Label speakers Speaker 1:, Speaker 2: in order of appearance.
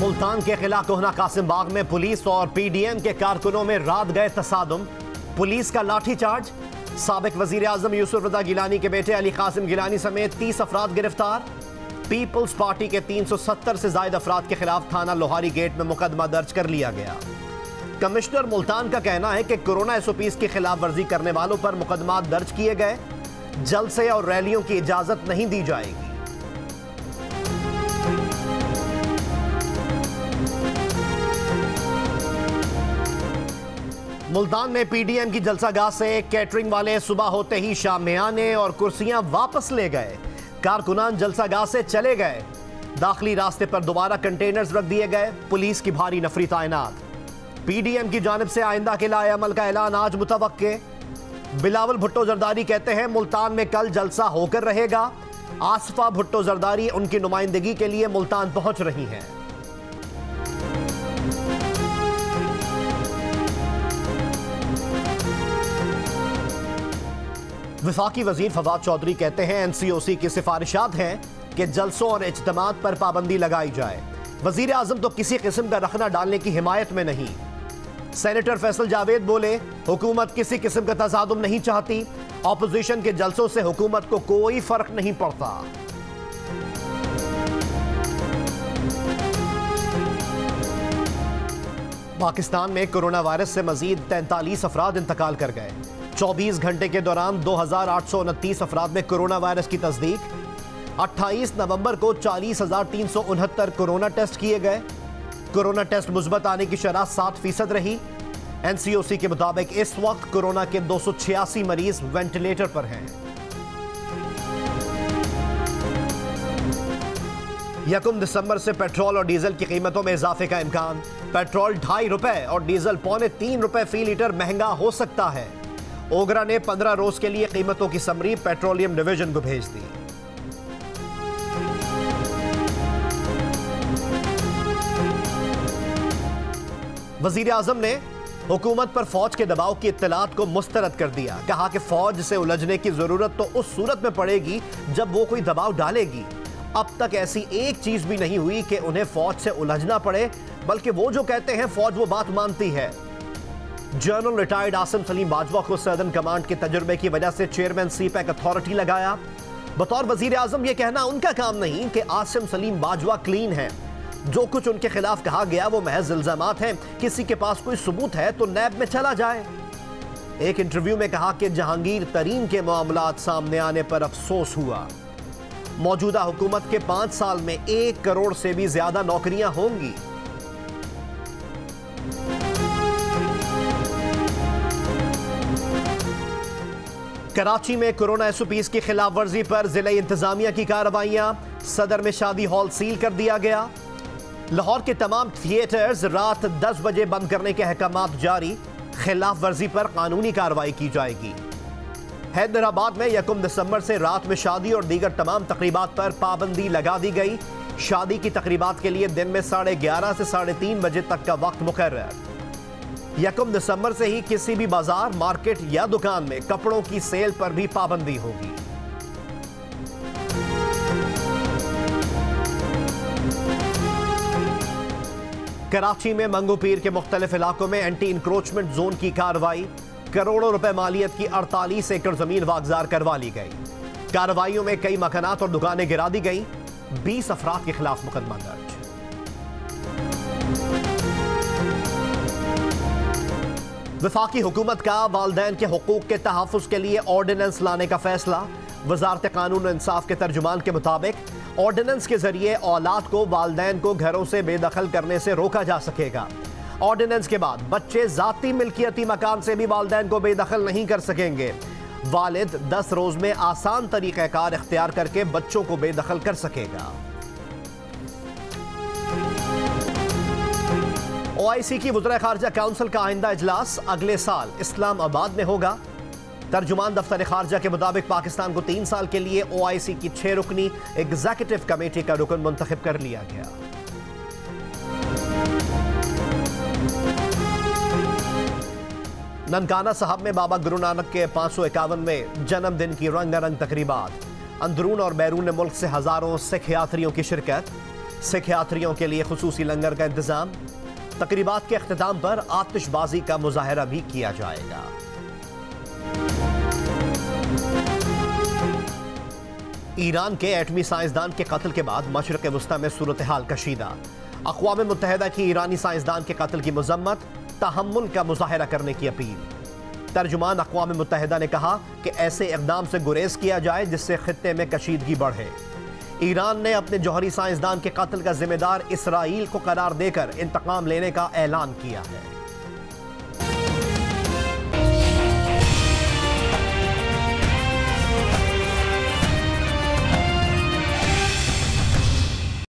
Speaker 1: मुल्तान के किला कोहना कासिम बाग में पुलिस और पीडीएम के कारकुनों में रात गए तसादुम, पुलिस का लाठीचार्ज। साबिक वजीर आजम यूसुफ रजा गिलानी के बेटे अली कासिम गिलानी समेत 30 अफराद गिरफ्तार। पीपल्स पार्टी के 370 से ज्यादा अफराद के खिलाफ थाना लोहारी गेट में मुकदमा दर्ज कर लिया गया। कमिश्नर मुल्तान का कहना है कि कोरोना एसओपीज की खिलाफ वर्जी करने वालों पर मुकदमा दर्ज किए गए। जलसे और रैलियों की इजाजत नहीं दी जाएगी। मुल्तान में पीडीएम की जलसागाह से कैटरिंग वाले सुबह होते ही शामियाने और कुर्सियां वापस ले गए। कारकुनान जलसागाह से चले गए। दाखिली रास्ते पर दोबारा कंटेनर्स रख दिए गए। पुलिस की भारी नफरी तैनात। पीडीएम की जानिब से आइंदा के लाए अमल का ऐलान आज मुतवक्के। बिलावल भुट्टो जरदारी कहते हैं मुल्तान में कल जलसा होकर रहेगा। आसफा भुट्टो जरदारी उनकी नुमाइंदगी के लिए मुल्तान पहुंच रही हैं। वफाकी वजीर फवाद चौधरी कहते हैं एनसीओसी की सिफारिशात हैं कि जलसों और इज्तिमात पर पाबंदी लगाई जाए। वजीर आजम तो किसी किस्म का रखना डालने की हिमायत में नहीं। सेनेटर फैसल जावेद बोले हुकूमत किसी किस्म का तसादुम नहीं चाहती। ऑपोजिशन के जलसों से हुकूमत को कोई फर्क नहीं पड़ता। पाकिस्तान में कोरोना वायरस से मजीद 43 अफराद इंतकाल कर गए। 24 घंटे के दौरान 2829 अफराद में कोरोना वायरस की तस्दीक। 28 नवंबर को 40,369 कोरोना टेस्ट किए गए। कोरोना टेस्ट मुस्बत आने की शरह 7% रही। एनसीओसी के मुताबिक इस वक्त कोरोना के 286 मरीज वेंटिलेटर पर हैं। यकम दिसंबर से पेट्रोल और डीजल की कीमतों में इजाफे का इम्कान। पेट्रोल 2.5 रुपए और डीजल 3.25 रुपए फी लीटर महंगा हो सकता है। ओगरा ने 15 रोज के लिए कीमतों की समरी पेट्रोलियम डिवीजन को भेज दी। वजीर आजम ने हुकूमत पर फौज के दबाव की इत्तलात को मुस्तरद कर दिया। कहा कि फौज से उलझने की जरूरत तो उस सूरत में पड़ेगी जब वो कोई दबाव डालेगी। अब तक ऐसी एक चीज भी नहीं हुई कि उन्हें फौज से उलझना पड़े, बल्कि वो जो कहते हैं फौज वो बात मानती है। जनरल रिटायर्ड आसिम सलीम बाजवा को सदर्न कमांड के तजुर्बे की वजह से चेयरमैन सीपैक अथॉरिटी लगाया। बतौर वजीर आजम यह कहना उनका काम नहीं कि आसिम सलीम बाजवा क्लीन है। जो कुछ उनके खिलाफ कहा गया वो महज इल्जामात हैं। किसी के पास कोई सबूत है तो नैब में चला जाए। एक इंटरव्यू में कहा कि जहांगीर तरीन के मामलात सामने आने पर अफसोस हुआ। मौजूदा हुकूमत के 5 साल में 1 करोड़ से भी ज्यादा नौकरियां होंगी। कराची में कोरोना एसओपीज की खिलाफ वर्जी पर जिला इंतजामिया की कार्रवाइयां। सदर में शादी हॉल सील कर दिया गया। लाहौर के तमाम थिएटर्स रात 10 बजे बंद करने के अहकामात जारी। खिलाफ वर्जी पर कानूनी कार्रवाई की जाएगी। हैदराबाद में 1 दिसंबर से रात में शादी और दीगर तमाम तकरीबात पर पाबंदी लगा दी गई। शादी की तकरीबात के लिए दिन में 11:30 से 3:30 बजे तक का वक्त मुकर्रर। 1 दिसंबर से ही किसी भी बाजार, मार्केट या दुकान में कपड़ों की सेल पर भी पाबंदी होगी। कराची में मंगू पीर के मुख्तलिफ इलाकों में एंटी इंक्रोचमेंट जोन की कार्रवाई। करोड़ों रुपए मालियत की 48 एकड़ जमीन वागजार करवा ली गई। कार्रवाइयों में कई मकानात और दुकानें गिरा दी गई। 20 अफराद के खिलाफ मुकदमा दर्ज। वफाकी हुकूमत का वालदैन के हुकूक के तहफ़्फ़ुज़ के लिए ऑर्डिनेंस लाने का फैसला। वजारत कानून और इंसाफ के तर्जुमान के मुताबिक ऑर्डिनेंस के जरिए औलाद को वालदैन को घरों से बेदखल करने से रोका जा सकेगा। ऑर्डिनेंस के बाद बच्चे जाती मिल्कियती मकान से भी वालदैन को बेदखल नहीं कर सकेंगे। वालिद 10 रोज में आसान तरीक़ाकार इख्तियार करके बच्चों को बेदखल कर सकेगा। ओआईसी की वज़ीर ख़ारजा काउंसिल का आइंदा इजलास अगले साल इस्लामाबाद में होगा। तर्जुमान दफ्तर ख़ारजा के मुताबिक पाकिस्तान को 3 साल के लिए ओआईसी की 6 रुकनी एग्जीक्यूटिव कमेटी का रुकन मुंतखब कर लिया गया। ननकाना साहब में बाबा गुरु नानक के 551वें जन्मदिन की रंगारंग तकरीबात। अंदरून और बैरून मुल्क से हजारों सिख यात्रियों की शिरकत। सिख यात्रियों के लिए खुसूसी लंगर का इंतजाम। तकरीबात के अख्तिताम पर आतिशबाजी का मुजाहरा भी किया जाएगा। ईरान के एटमी साइंसदान के कत्ल के बाद मशरिक़ वस्ता में सूरत हाल कशीदा। अक़वाम मुत्तहिदा की ईरानी साइंसदान के कत्ल की मज़म्मत, तहम्मुल का मुज़ाहरा करने की अपील। तर्जुमान अक़वाम मुत्तहिदा ने कहा कि ऐसे इक़दाम से गुरेज किया जाए जिससे खित्ते में कशीदगी बढ़े। ईरान ने अपने जौहरी साइंसदान के कत्ल का जिम्मेदार इसराइल को करार देकर इंतकाम लेने का ऐलान किया है।